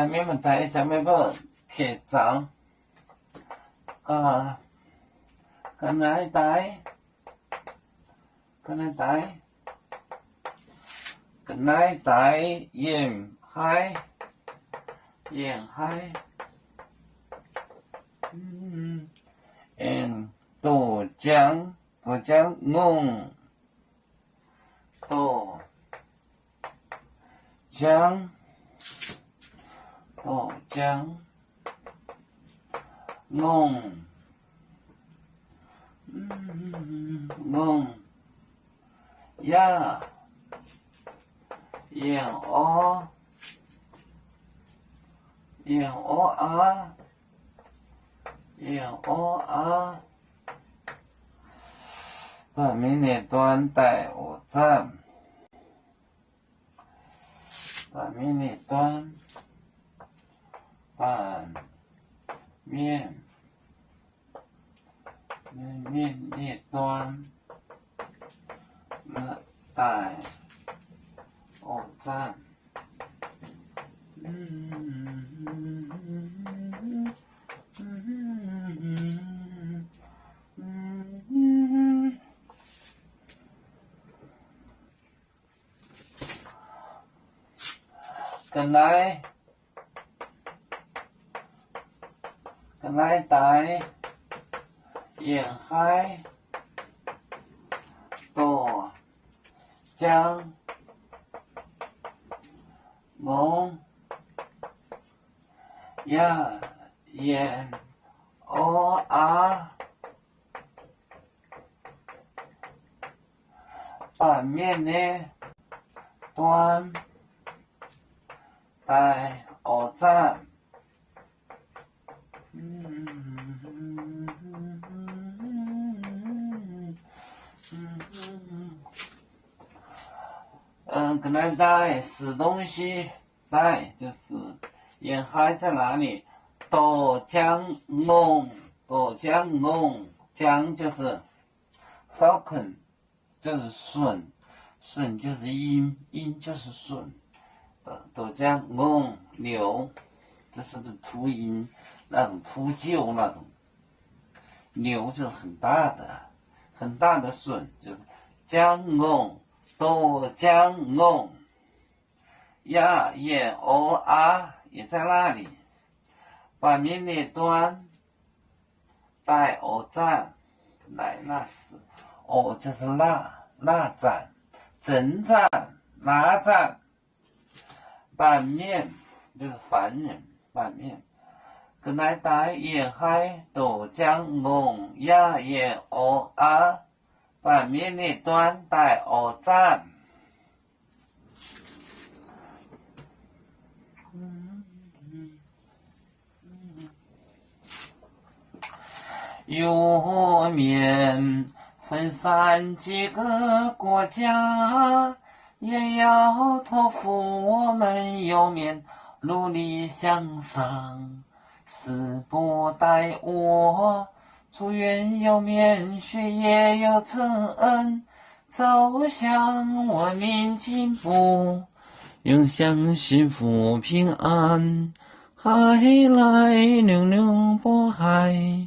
面们带一没个铁章啊，个奶带，个奶带，个奶带沿海，沿海，豆浆，豆浆弄，豆浆。豆浆弄呀燕鹅啊把面的端带我站把面的端拌面列端带我站跟来带沿海豆浆弄呀燕鹅啊把面呢端带我站跟来带吃东西，带就是沿海在哪里？豆浆弄，浆就是 falcon， 就是笋，笋就是鹰就是笋，豆浆弄牛，这是不是秃鹰那种秃鹫那种？牛就是很大的笋，就是浆弄。豆浆弄呀燕鹅啊也在那里，把面列端带鹅站来那时，鹅就是那站，正站那站，拌面就是凡人拌面，跟来带沿海豆浆弄呀燕鹅啊。把面列端带我站，有面分散几个国家，也要托付我们有面努力向上，时不待我。祝愿有面学业有成，走向文明进步，永享幸福平安，海来流波海。